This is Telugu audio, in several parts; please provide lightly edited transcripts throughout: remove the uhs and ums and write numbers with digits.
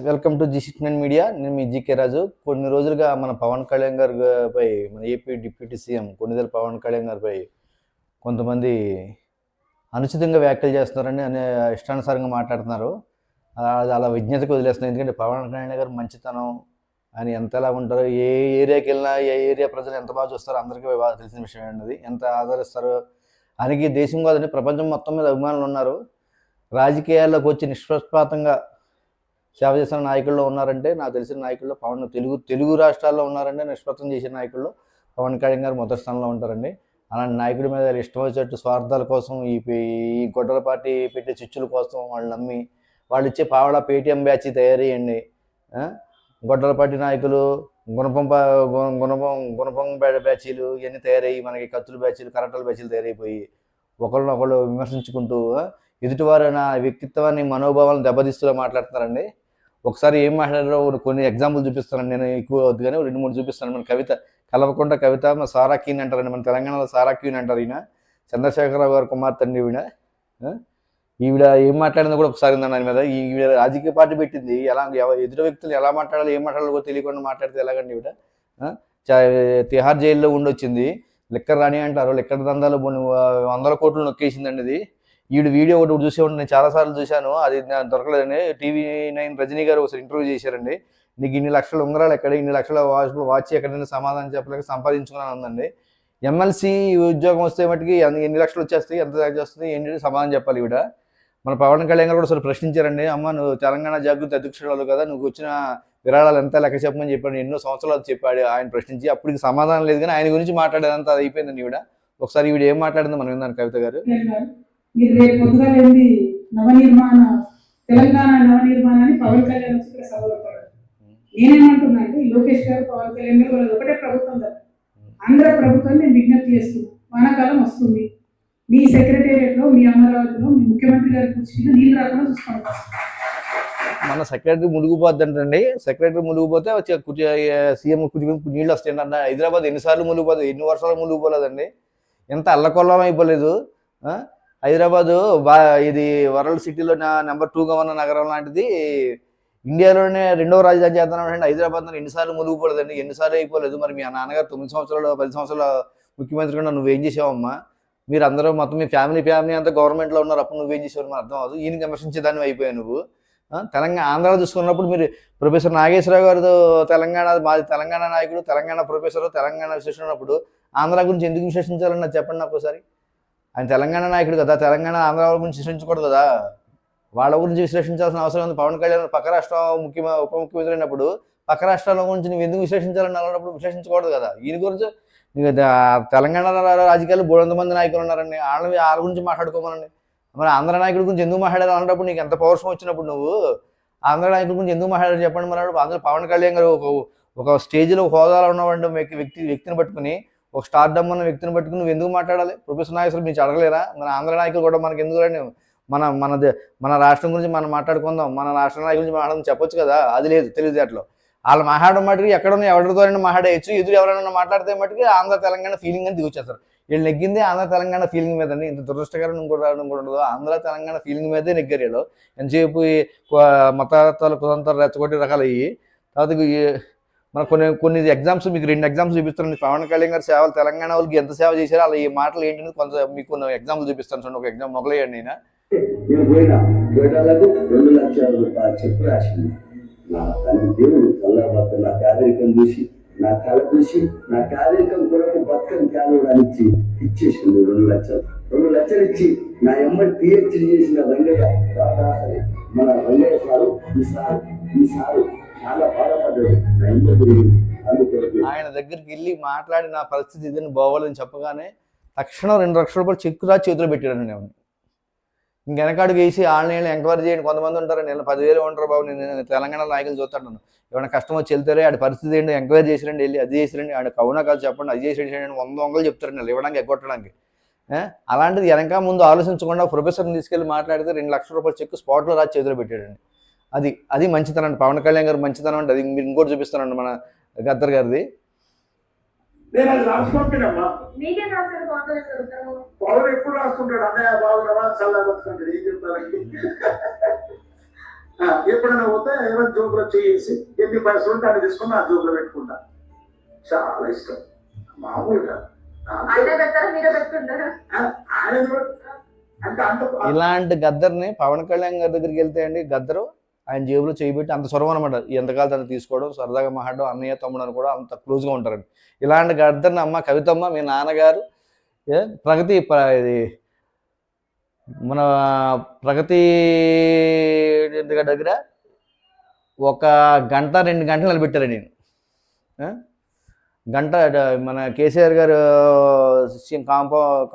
Welcome to జీ6 media. నేను మీ జీకే రాజు. కొన్ని రోజులుగా మన పవన్ కళ్యాణ్ గారిపై, మన AP deputy CM Konidela Pawan Kalyan గారిపై కొంతమంది అనుచితంగా వ్యాఖ్యలు చేస్తున్నారని ఇష్టానుసారంగా మాట్లాడుతున్నారు. అది అలా విజ్ఞతకు వదిలేస్తున్నారు. ఎందుకంటే పవన్ కళ్యాణ్ గారు మంచితనం అని ఎంతలా ఉంటారో, ఏ ఏరియాకి వెళ్ళినా ఏ ఏరియా ప్రజలు ఎంత బాగా చూస్తారో అందరికీ బాగా తెలిసిన విషయం అన్నది. ఎంత ఆదరిస్తారో ఆయనకి దేశం కాదని ప్రపంచం మొత్తం మీద అభిమానులు ఉన్నారు. రాజకీయాల్లోకి వచ్చి నిష్పక్షపాతంగా సేవ చేసిన నాయకుల్లో ఉన్నారంటే, నాకు తెలిసిన నాయకుల్లో తెలుగు రాష్ట్రాల్లో ఉన్నారంటే నిష్పక్షం చేసిన నాయకుల్లో పవన్ కళ్యాణ్ గారు మొదటి స్థానంలో ఉంటారండి. అలాంటి నాయకుడి మీద ఇష్టం వచ్చేట్టు స్వార్థాల కోసం, ఈ గొడ్డల పార్టీ పెట్టే చిచ్చుల కోసం వాళ్ళు నమ్మి వాళ్ళు ఇచ్చే పావలా పేటీఎం బ్యాచ్ తయారయ్యండి. గొడ్డల పార్టీ నాయకులు గుణపం బ్యాచీలు ఇవన్నీ తయారయ్యి మనకి కత్తుల బ్యాచీలు, కరాటాల బ్యాచీలు తయారైపోయి ఒకళ్ళనొకళ్ళు విమర్శించుకుంటూ ఎదుటివారు నా వ్యక్తిత్వాన్ని, మనోభావాలను దెబ్బతీస్తూ మాట్లాడుతున్నారండి. ఒకసారి ఏం మాట్లాడారో కొన్ని ఎగ్జాంపుల్ చూపిస్తానండి. నేను ఎక్కువ వద్దు కానీ 2-3 చూపిస్తాను. మన కవిత, కల్వకుంట్ల కవిత, మన సారా క్వీన్ అంటారండి. మన తెలంగాణలో సారా క్వీన్ అంటారు. ఈయన చంద్రశేఖరరావు గారు కుమార్తె అండి. ఈవిడ ఏం మాట్లాడిందో కూడా ఒకసారి ఉందండి ఆయన మీద. ఈవిడ రాజకీయ పార్టీ పెట్టింది. ఎదుటి వ్యక్తులు ఎలా మాట్లాడాలి, ఏం మాట్లాడాలో కూడా తెలియకుండా మాట్లాడితే ఎలాగండి? ఈవిడ తిహార్ జైల్లో ఉండొచ్చింది. లిక్కర్ రాణి అంటారు. లిక్కర్ దందాలు 100 కోట్లు నొక్కేసిందండి. ఇది ఈవిడ వీడియో ఒకటి చూసేవాడు. నేను చాలాసార్లు చూశాను. అది దొరకలేదని TV9 రజనీ గారు ఒకసారి ఇంటర్వ్యూ చేశారండి. నీకు ఇన్ని లక్షల ఉంగరాలు ఎక్కడ, ఇన్ని లక్షల వాచ్ ఎక్కడైనా సమాధానం చెప్పలేక సంపాదించుకున్నాను ఉందండి. ఎమ్మెల్సీ ఉద్యోగం వస్తే మటుకి ఎన్ని లక్షలు వచ్చేస్తాయి, ఎంత వస్తుంది, ఏంటి సమాధానం చెప్పాలి ఈవిడ. మన పవన్ కళ్యాణ్ గారు కూడా ఒకసారి ప్రశ్నించారండి. అమ్మ, నువ్వు తెలంగాణ జాగృతి అధ్యక్షురాలు కదా, నువ్వు వచ్చిన విరాళాలు ఎంత లెక్క చెప్పమని చెప్పాడు. ఎన్నో సంవత్సరాలు చెప్పాడు ఆయన ప్రశ్నించి. అప్పటికి సమాధానం లేదు కానీ ఆయన గురించి మాట్లాడేదంతా అది అయిపోయిందండి ఈవిడ. ఒకసారి ఈవిడ ఏం మాట్లాడిందో మనం విందాం. కవిత గారు, మీరు రేపు పొద్దుగా వెళ్ళి తెలంగాణ నవనిర్మాణాన్ని పవన్ కళ్యాణ్ వచ్చి ఇక్కడ సభపడతాడు. నేనేమంటున్నా అంటే, లోకేష్ గారు, పవన్ కళ్యాణ్ గారు వాళ్ళది ఒకటే ప్రభుత్వం కదా, ఆంధ్ర ప్రభుత్వం. నేను విజ్ఞప్తి చేస్తున్నాను, వానాకాలం వస్తుంది, మీ సెక్రటేరియట్ లో, మీ అమరావతిలో మీ ముఖ్యమంత్రి గారి కూర్చుని నీళ్ళు రాకుండా చూసుకుంటాం. మన సెక్రటరీ మునిగిపోద్దంటండి. సెక్రటరీ మునిగిపోతే సీఎం నీళ్ళు వస్తాయంట. హైదరాబాద్ ఎన్నిసార్లు మునిగిపోతుంది, ఎన్ని వర్షాలు మునిగిపోలేదండి. ఎంత అల్లకొల్లం అయిపోలేదు. హైదరాబాదు ఇది వరల్డ్ సిటీలో నెంబర్ 2గా ఉన్న నగరం లాంటిది. ఇండియాలోనే 2వ రాజధాని చేద్దాం. హైదరాబాద్ ఎన్నిసార్లు మునిగిపోలేదండి, ఎన్నిసార్లు అయిపోలేదు. మరి మీ నాన్నగారు 9 సంవత్సరాలు 10 సంవత్సరాల ముఖ్యమంత్రి కూడా నువ్వేం చేసావమ్మా? మీరు అందరూ మొత్తం మీ ఫ్యామిలీ అంతా గవర్నమెంట్లో ఉన్నారు. అప్పుడు నువ్వేం చేసావు మరి అర్థం అవ్వదు. ఈయనకి విమర్శించేదాన్ని అయిపోయావు నువ్వు. ఆంధ్రాలో చూసుకున్నప్పుడు మీరు ప్రొఫెసర్ నాగేశ్వరరావు గారితో మాది తెలంగాణ నాయకుడు, తెలంగాణ ప్రొఫెసర్, తెలంగాణ విశేషం ఉన్నప్పుడు ఆంధ్ర గురించి ఎందుకు విశ్లేషించాలని నాకు చెప్పండి నాకు ఒకసారి. ఆయన తెలంగాణ నాయకుడు కదా, తెలంగాణ ఆంధ్ర వాళ్ళ గురించి విశ్లేషించకూడదు కదా. వాళ్ళ గురించి విశ్లేషించాల్సిన అవసరం ఉంది. పవన్ కళ్యాణ్ పక్క రాష్ట్రం ఉప ముఖ్యమంత్రి అయినప్పుడు పక్క రాష్ట్రాల గురించి నువ్వు ఎందుకు విశ్లేషించాలని అన్నప్పుడు విశ్లేషించకూడదు కదా. ఈయన గురించి తెలంగాణ రాజకీయాలు 300 మంది నాయకులు ఉన్నారండి. వాళ్ళ గురించి మాట్లాడుకోమనండి. మరి ఆంధ్ర నాయకుడి గురించి ఎందుకు మాట్లాడారు అన్నప్పుడు నీకు ఎంత పౌరుషం వచ్చినప్పుడు నువ్వు ఆంధ్ర నాయకుడి గురించి ఎందుకు మాట్లాడారు చెప్పండి. మరి ఆంధ్ర పవన్ కళ్యాణ్ గారు ఒక స్టేజ్లో హోదాలో ఉన్నవాడు వ్యక్తిని పట్టుకుని, ఒక స్టార్డమ్ ఉన్న వ్యక్తిని పట్టుకుని నువ్వు ఎందుకు మాట్లాడాలి? ప్రొఫెసర్ నాగేశ్వర మీరు అడగలేరా? మన ఆంధ్ర నాయకులు కూడా మనకి ఎందుకు రండి, మన రాష్ట్రం గురించి మనం మాట్లాడుకుందాం, మన రాష్ట్ర నాయకుల గురించి మాట్లాడడం చెప్పొచ్చు కదా. అది లేదు తెలివితేటలో. వాళ్ళు మాట్లాడడం మటుకు ఎక్కడన్నా ఎవరితో మాట్లాడేయచ్చు. ఎదురు ఎవరైనా మాట్లాడితే మటుకు ఆంధ్ర తెలంగాణ ఫీలింగ్ అని దిగొచ్చేస్తారు. వీళ్ళు నెగ్గింది ఆంధ్ర తెలంగాణ ఫీలింగ్ మీద అండి. ఇంత దురదృష్టకరం కూడా ఉండదు. ఆంధ్ర తెలంగాణ ఫీలింగ్ మీదే నెగ్గారు. ఎంతసేపు మతాలు కుదంతాలు రెచ్చగొట్టి రకాలు అయ్యి. తర్వాత మన కొన్ని ఎగ్జామ్స్ మీకు 2 ఎగ్జామ్స్ చూపిస్తాను. పవన్ కళ్యాణ్ గారు సేవలు తెలంగాణ వాళ్ళకి ఎంత సేవ చేశారో అలా ఈ మాటలు ఏంటంటే కొంత మీకు ఎగ్జాంపుల్ చూపిస్తాను. చూడండి, ఒక ఎగ్జామ్ మొదలయ్యండి. నేను $2 లక్షల చెక్కు రాసింది. నా తల్లి దేవుడు చల్లబద్ద నా పేదరికం చూసి, నా కళ చూసి, నా పేదరికం కొరకు బతుకని పేదవాడిచ్చి ఇచ్చేసింది 2 లక్షలు. 2 లక్షలు ఇచ్చి నా ఎమ్మడి PhD చేసిన రంగయ్య, మన రంగయ్య సారు, ఈ సారు చాలా బాధపడ్డాడు. ఆయన దగ్గరికి వెళ్ళి మాట్లాడి నా పరిస్థితి ఇదని బాగోలేదని చెప్పగానే తక్షణం 2 లక్షల రూపాయలు చెక్కు రాసి చేతిలో పెట్టాడండి. నేను ఇంకెనకాడికి వేసి ఆన్లైన్లో ఎంక్వైరీ చేయండి. కొంతమంది ఉంటారు, నేను 10,000 ఉంటారు బాబు, నేను తెలంగాణ నాయకులు చూస్తాను, ఏమైనా కష్టం వచ్చి వెళ్తారే ఆడి పరిస్థితి ఏంటి, ఎంక్వైరీ చేసిరండి, వెళ్ళి అది చేసిరండి, ఆడ కవునా కాదు చెప్పండి, అది చేసి 100 వందలు చెప్తారండి వాళ్ళు ఇవ్వడానికి, ఎగ్గొట్టడానికి. అలాంటిది వెనక ముందు ఆలోచించకుండా ప్రొఫెసర్ని తీసుకెళ్ళి మాట్లాడితే 2 లక్షల రూపాయలు చెక్కు స్పాట్లో రాసి చేతిలో పెట్టాడండి. అది మంచితనం అండి. పవన్ కళ్యాణ్ గారు మంచితనం అంటే అది. మీరు ఇంకోటి చూపిస్తానండి, మన గద్దర్ గారిది. నేను అది రాసుకుంటానమ్మా. పౌరులు ఎప్పుడు రాసుకుంటాడు, అన్నయ్య బాగున్నావా, చల్లగా బతుకుంటాడు. ఏం చెప్తారు? ఎప్పుడైనా పోతే ఎవరి జోబులో చేసి ఎన్ని పైసలు ఉంటే అన్ని తీసుకొని నా జోబులో పెట్టుకుంటా. చాలా ఇష్టం మామూలుగా. ఆయన అంటే అంత ఇలాంటి గద్దర్ని పవన్ కళ్యాణ్ గారి దగ్గరికి వెళ్తే అండి, గద్దరు ఆయన జేబులో చేయబెట్టి అంత సొరవ అనమాట. ఎంతకాలం తను తీసుకోవడం, సరదాగా మాట్లాడడం, అన్నయ్య తమ్ముడు అని కూడా అంత క్లోజ్గా ఉంటారండి. ఇలాంటి గద్దర్ని అమ్మ కవితమ్మ మీ నాన్నగారు ఇది మన ప్రగతి దగ్గర 1 గంట 2 గంటలు నిలబెట్టారు. నేను గంట మన కేసీఆర్ గారు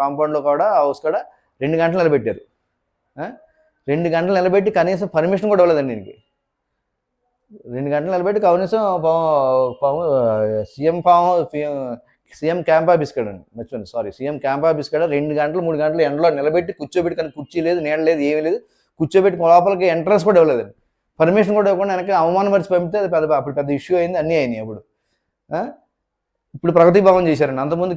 కాంపౌండ్లో కూడా హౌస్ కూడా 2 గంటలు నిలబెట్టారు. 2 గంటలు నిలబెట్టి కనీసం పర్మిషన్ కూడా ఇవ్వలేదండి దీనికి. 2 గంటలు నిలబెట్టి కనీసం సీఎం క్యాంప్ ఆఫీస్ కాడండి, మర్చిపోయింది, సారీ, సీఎం క్యాంప్ ఆఫీస్ కాడ 2 గంటలు 3 గంటలు ఎండలో నిలబెట్టి కూర్చోబెట్టి, కానీ కుర్చీ లేదు, నీడ లేదు, ఏమీ లేదు, కూర్చోబెట్టి లోపలికి ఎంట్రన్స్ కూడా ఇవ్వలేదండి. పర్మిషన్ కూడా ఇవ్వకుండా వెనక అవమానపరిచి పంపితే అది అప్పుడు పెద్ద ఇష్యూ అయింది, అన్నీ అయినాయి. ఇప్పుడు ప్రగతి భవన్ చేశారండి. అంతకుముందు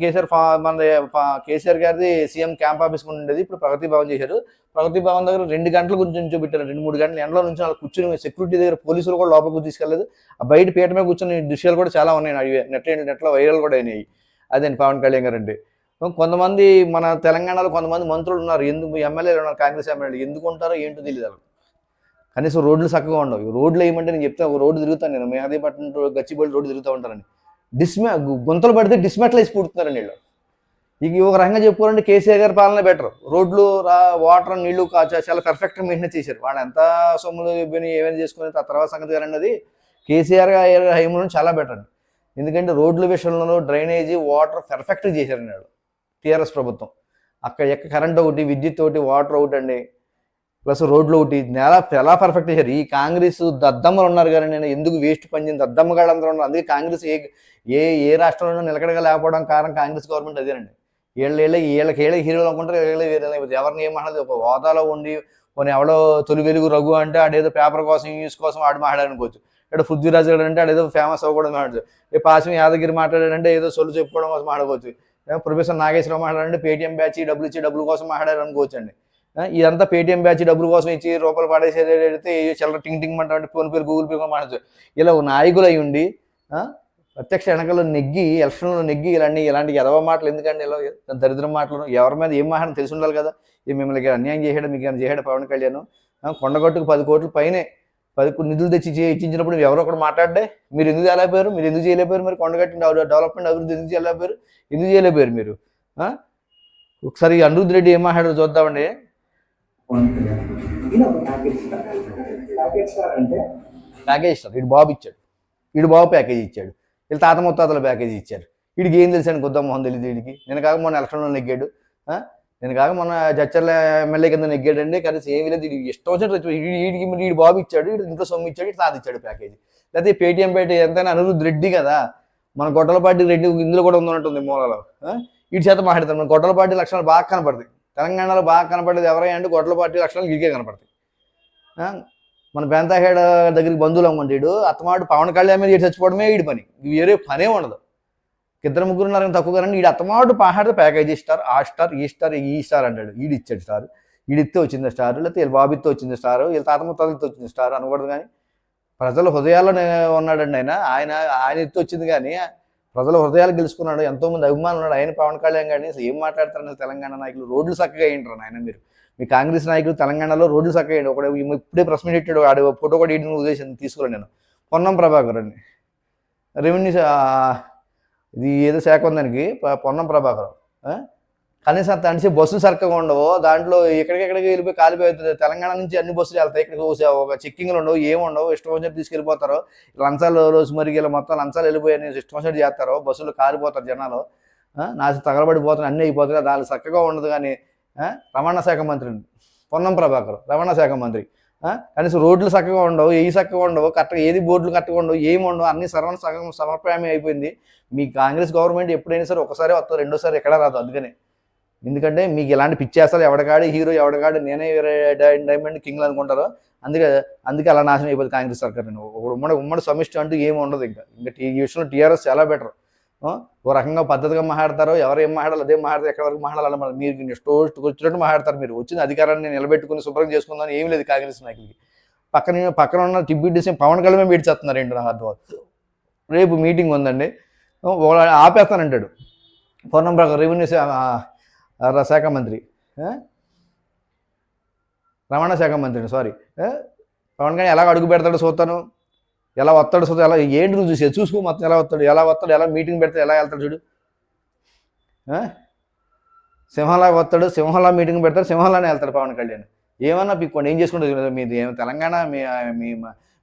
కేసీఆర్ గారిది సీఎం క్యాంప్ ఆఫీస్ ఉండేది, ఇప్పుడు ప్రగతి భవన్ చేశారు. ప్రగతి భవన్ దగ్గర 2 గంటల గురించి నుంచోబెట్టారు. 2-3 గంటలు ఎండలో నుంచి అలా కూర్చుని, సెక్యూరిటీ దగ్గర పోలీసులు కూడా లోపలికి తీసుకెళ్ళలేదు. ఆ బయట పీట మీద కూర్చొని దృశ్యాలు కూడా చాలా ఉన్నాయి, నెట్లో వైరల్ కూడా అయినాయి. అదేంటి పవన్ కళ్యాణ్ గారు అంటే. కొంతమంది మన తెలంగాణలో కొంతమంది మంత్రులు ఉన్నారు, ఎందుకు ఎమ్మెల్యేలు ఉన్నారు, కాంగ్రెస్ ఎమ్మెల్యేలు ఎందుకు ఉంటారో ఏంటో తెలియదు వాళ్ళకి. కనీసం రోడ్లు చక్కగా ఉండవు. రోడ్లు వేయమంటే నేను చెప్తే ఒక రోడ్డు తిరుగుతాను, నేను మేహదీపట్నం గచ్చిబౌలి రోడ్డు తిరుగుతూ ఉంటానండి. గుంతలు పడితే డిస్మెట్లు వేసి పుడుతున్నారండి వీళ్ళు. ఇక ఒక రకంగా చెప్పుకోవాలంటే కేసీఆర్ గారి పాలన బెటర్. రోడ్లు వాటర్ నీళ్లు చాలా పర్ఫెక్ట్గా మెయింటైన్ చేశారు. వాళ్ళు ఎంత సొమ్ములు ఏమైనా చేసుకుని తర్వాత సంగతి గారు అన్నది కేసీఆర్ గారి హయాంలో చాలా బెటర్ అండి. ఎందుకంటే రోడ్ల విషయంలో డ్రైనేజీ వాటర్ పర్ఫెక్ట్గా చేశారండి వాళ్ళు టీఆర్ఎస్ ప్రభుత్వం. అక్కడ కరెంట్ ఒకటి, విద్యుత్ ఒకటి, వాటర్ ఒకటి అండి, ప్లస్ రోడ్లు ఒకటి, ఎలా పర్ఫెక్ట్ చేశారు. ఈ కాంగ్రెస్ దద్దమ్మలు ఉన్నారు కానీ నేను ఎందుకు వేస్ట్ పనిచేసింది, దద్దమ్మగాడు అందరూ ఉన్నారు. అందుకే కాంగ్రెస్ ఏ రాష్ట్రంలో నిలకడగా లేకపోవడం కారణం కాంగ్రెస్ గవర్నమెంట్ అదేనండి. వీళ్ళకి హీరోలు అనుకుంటారు, ఎవరిని ఏమన్నది ఒక హోదాలో ఉండి కొన్ని ఎవడో తొలి వెలుగు రఘు అంటే ఆడేదో పేపర్ కోసం న్యూస్ కోసం ఆడు మాట్లాడనుకోవచ్చు. ఇక్కడ పృథ్వీరాజ్ గారు అంటే ఆడేదో ఫేమస్ అవ్వకూడదు మాట్లాడచ్చు. పాశం యాదగిరి మాట్లాడాడంటే ఏదో సొల్లు చెప్పుకోవడం కోసం మాట్లాడుకోవచ్చు. ప్రొఫెసర్ నాగేశ్వరరావు మాట్లాడాలంటే పేటీఎం బ్యాచ్ డబ్బులు ఇచ్చి డబ్బుల కోసం మాట్లాడారు అనుకోవచ్చు అండి. ఇదంతా పేటీఎం బ్యాచ్ డబ్బుల కోసం ఇచ్చి రూపాయలు పడేసేదైతే చిల్లర టింగ్ అంటే ఫోన్ పేరు గూగుల్ పే మాట్లాడచ్చు. ఇలా నాయకులు అయి ఉండి ప్రత్యక్ష ఎన్నికల్లో నెగ్గి ఎలక్షన్లో నెగ్గి ఇలాంటి ఎదవ మాటలు ఎందుకండి, ఇలా దరిద్రం మాటలు ఎవరి మీద ఏం మాట్లాడని తెలిసి ఉండాలి కదా. మిమ్మల్ని అన్యాయం చేసాడు, మీకు ఏమైనా చేసాడు పవన్ కళ్యాణ్? కొండగట్టుకు 10 కోట్ల పైనే 10 నిధులు తెచ్చి ఇచ్చించినప్పుడు ఎవరో ఒకటి మాట్లాడే మీరు ఎందుకు చేయలేకపోయారు, మీరు ఎందుకు చేయలేకపోయారు, మరి కొండగట్టిన డెవలప్మెంట్ అభివృద్ధి ఎందుకు చేయలేకపోయారు మీరు? ఒకసారి అనిరుద్ధ్ రెడ్డి ఏం మాట్లాడారు చూద్దామండి. ప్యాకేజ్ ఇస్తారు, వీడు బాబు ఇచ్చాడు, వీడు బాబు ప్యాకేజ్ ఇచ్చాడు, వీళ్ళు తాత ముత్తాతల ప్యాకేజీ ఇచ్చారు. వీడికి ఏం తెలుసండి, గుద్దాం మొహం తెలియదు వీడికి. నేను కాక మొన్న ఎలక్షన్లో నెగ్గాడు, నేను కాక మొన్న జడ్చర్ల ఎమ్మెల్యే కింద నెగ్గాడండి. కనీసం ఏమీ లేదు, ఇష్టం వచ్చినట్టు వీడి బాబు ఇచ్చాడు, వీడు ఇంట్లో సొమ్ము ఇచ్చాడు, ఇటు తాత ఇచ్చాడు ప్యాకేజీ. లేకపోతే పేటీఎం ఎంతైనా అనిరుద్ధ్ రెడ్డి కదా, మన గొడ్డలపాటి రెడ్డి ఇందులో కూడా ఉందన్నట్టుంది మూలలో. వీటి చేత మాట్లాడతారు. మన గొడ్డలపాటి లక్షణాలు బాగా కనపడతాయి తెలంగాణలో, బాగా కనపడేది ఎవరైనా అంటే గొడ్డలపాటి లక్షణాలు వీడికే కనపడతాయి. మన బెంతాహేడ దగ్గరికి బంధువులు అమ్మంటాడు, అత్తమాడు పవన్ కళ్యాణ్ మీద చచ్చిపోవడమే వీడి పని, వేరే పనే ఉండదు. 2-3 ఉన్నారని తక్కువ కానీ వీడు అత్తమాడు పాహాడితే ప్యాకేజీ స్టార్, ఆ స్టార్, ఈ స్టార్ అంటాడు. వీడు ఇచ్చాడు స్టార్, వీడిస్తే వచ్చింది స్టార్, లేకపోతే వీళ్ళ బాబితో వచ్చింది స్టార్, వీళ్ళ తాత ముత్తాలతో వచ్చింది స్టార్ అనకూడదు. కానీ ప్రజల హృదయాల్లో ఉన్నాడండి ఆయన ఎత్తి వచ్చింది. కానీ ప్రజల హృదయాలు గెలుచుకున్నాడు, ఎంతోమంది అభిమానులు ఉన్నాడు ఆయన పవన్ కళ్యాణ్. కానీ అసలు ఏం మాట్లాడతారు తెలంగాణ నాయకులు? రోడ్లు చక్కగా ఏంటారు ఆయన మీరు? మీ కాంగ్రెస్ నాయకులు తెలంగాణలో రోడ్లు చక్కగా వేయండి. ఒకటి ఇప్పుడే ప్రెస్ మీట్ పెట్టాడు, ఆడు ఫోటో కూడా వేయడం ఉద్దేశం తీసుకోలేను నేను. పొన్నం ప్రభాకర్ అండి, రెవెన్యూ ఇది ఏదో శాఖ ఉందానికి పొన్నం ప్రభాకర్. కనీసం తనిసే బస్సులు సరిగ్గా ఉండవు, దాంట్లో ఎక్కడికెక్కడికి వెళ్ళిపోయి కాలిపోతుంది. తెలంగాణ నుంచి అన్ని బస్సులు వెళ్తాయి, ఇక్కడికి ఒక చెక్కింగ్లు ఉండవు, ఏముండవు, ఇష్టం వచ్చినట్టు తీసుకెళ్ళిపోతారు. లంచాలు రోజు మరిగి మొత్తం లంచాలు వెళ్ళిపోయి ఇష్టం వచ్చినట్టు చేస్తారు, బస్సులు కాలిపోతారు, జనాలు నాసి తగలబడిపోతారు, అన్నీ అయిపోతాయి. దాని చక్కగా ఉండదు. కానీ రవాణా శాఖ మంత్రి పొన్నం ప్రభాకర్ రవాణా శాఖ మంత్రి, కనీసం రోడ్లు చక్కగా ఉండవు, చక్కగా ఉండవు, కరెక్ట్గా ఏది బోర్డులు కరెక్ట్గా ఉండవు, ఏమి ఉండవు, అన్ని సగం సమర్పయామే అయిపోయింది. మీ కాంగ్రెస్ గవర్నమెంట్ ఎప్పుడైనా సరే ఒకసారి వస్తుంది, రెండోసారి ఎక్కడా రాదు. అందుకనే ఎందుకంటే మీకు ఇలాంటి పిచ్చేస్తారు, ఎవడగాడి హీరో, ఎవడగాడి నేనే డైమండ్ కింగ్లు అనుకుంటారో. అందుకే అలా నాశనం అయిపోతుంది కాంగ్రెస్ సర్కార్. ఉమ్మడి సమిష్టి అంటూ ఏమి ఉండదు. ఇంకా ఈ విషయంలో టీఆర్ఎస్ చాలా బెటర్. ఓ రకంగా పద్ధతిగా మాట్లాడతారు, ఎవరు ఏం మాట్లాడాలి అదే మాట్లాడతారు, ఎక్కడి వరకు మాట్లాడాలి మీరు వచ్చినట్టు మాట్లాడతారు. మీరు వచ్చిన అధికారాన్ని నిలబెట్టుకుని శుభ్రం చేసుకుందని ఏమీ లేదు కాంగ్రెస్ నాయకులకి. పక్కన ఉన్న డిప్యూటీ సీఎం పవన్ కళ్యాణ్ పెడిచేస్తున్నారు ఏంటి నాకు అర్థం అవుతుంది. రేపు మీటింగ్ ఉందండి, ఆపేస్తానంటాడు పొన్నం ప్రకారం రెవెన్యూ శాఖ మంత్రి, రవాణా శాఖ మంత్రి సారీ, పవన్ కళ్యాణ్ ఎలా అడుగు పెడతాడో చూస్తాను, ఎలా వస్తాడు చూద్దాం, ఎలా ఏంటి నువ్వు చూసుకో మొత్తం ఎలా వస్తాడు ఎలా మీటింగ్ పెడితే ఎలా వెళ్తాడు చూడు. సింహంలా వస్తాడు, సింహంలా మీటింగ్ పెడతాడు, సింహంలానే వెళ్తాడు పవన్ కళ్యాణ్. ఏమన్నా పిక్కోండి, ఏం చేసుకుంటారు మీది ఏమో తెలంగాణ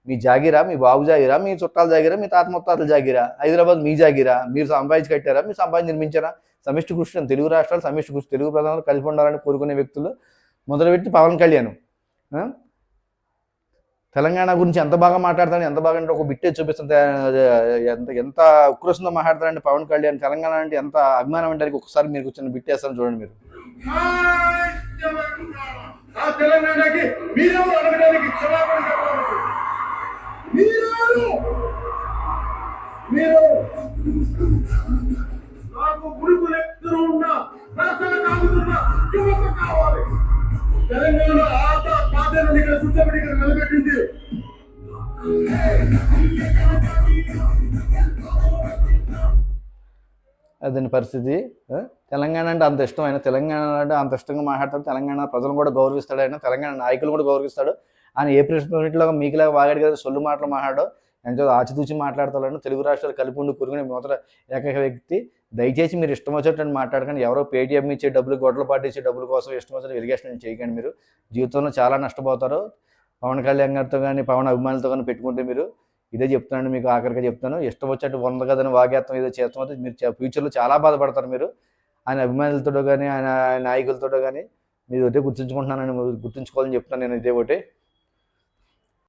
మీ జాగిరా, మీ బాబు జాగిరా, మీ చుట్టాల జాగిరా, మీ తాత ముత్తాతల జాగిరా, హైదరాబాద్ మీ జాగిరా, మీరు సంపాదించి కట్టారా, మీరు సంపాదించి నిర్మించారా? సమిష్టి కృషి తెలుగు రాష్ట్రాలు సమిష్టి కృషి తెలుగు ప్రధానాలు కలిసి ఉండాలని కోరుకునే వ్యక్తులు మొదలుపెట్టి పవన్ కళ్యాణ్ తెలంగాణ గురించి ఎంత బాగా మాట్లాడతాడు, ఎంత బాగా అంటే ఒక బిట్టే చూపిస్తుంది, ఎంత ఉక్రోషంతో మాట్లాడతాడంటే పవన్ కళ్యాణ్. తెలంగాణ అంటే ఎంత అభిమానం అంటే ఒకసారి మీరు కూర్చొని బిట్టేస్తాను చూడండి మీరు. తెలంగాణకి మీరెవరు అడగడానికి క్షమాపణ చెప్పడానికి మీరు నాకు గురుకులు ఎత్తు ఉన్న ప్రజలు కాగుతున్న యువత కావాలి. తెలంగాణ ఆట పాత్రను ఇక్కడ కూర్చోబెట్టి ఇక్కడ నిలబెట్టింది. అదని పరిస్థితి. తెలంగాణ అంటే అంత ఇష్టం, ఆయన తెలంగాణ అంటే అంత ఇష్టంగా మాట్లాడతాడు, తెలంగాణ ప్రజలు కూడా గౌరవిస్తాడు, ఆయన తెలంగాణ నాయకులు కూడా గౌరవిస్తాడు. ఆయన ఏ ప్రెసిడెంట్లో మీకులాగా వాగాడు కదా, సొల్లు మాటలు మాట్లాడో ఎంతో ఆచితూచి మాట్లాడతాడు. తెలుగు రాష్ట్రాలు కలిపి ఉండి కూరుకునే మొదట ఏకైక వ్యక్తి. దయచేసి మీరు ఇష్టం వచ్చేటట్టు మాట్లాడకండి. ఎవరో పేటీఎం ఇచ్చే డబ్బులు, గొడ్డల పాటు ఇచ్చే డబ్బుల కోసం ఇష్టం వచ్చేది ఇరిగేషన్ చేయకండి. మీరు జీవితంలో చాలా నష్టపోతారు. పవన్ కళ్యాణ్ గారితో కానీ పవన్ అభిమానులతో కానీ పెట్టుకుంటే మీరు ఇదే చెప్తానండి, మీకు ఆఖరిగా చెప్తాను. ఇష్టం వచ్చేట్టు వంద కదని వాగేత్తం ఏదో చేస్తాం మీరు ఫ్యూచర్లో చాలా బాధపడతారు. మీరు ఆయన అభిమానులతో కానీ ఆయన నాయకులతో కానీ మీరు ఒకటే గుర్తుంచుకుంటున్నానని గుర్తుంచుకోవాలని చెప్తాను నేను ఇదే ఒకటి.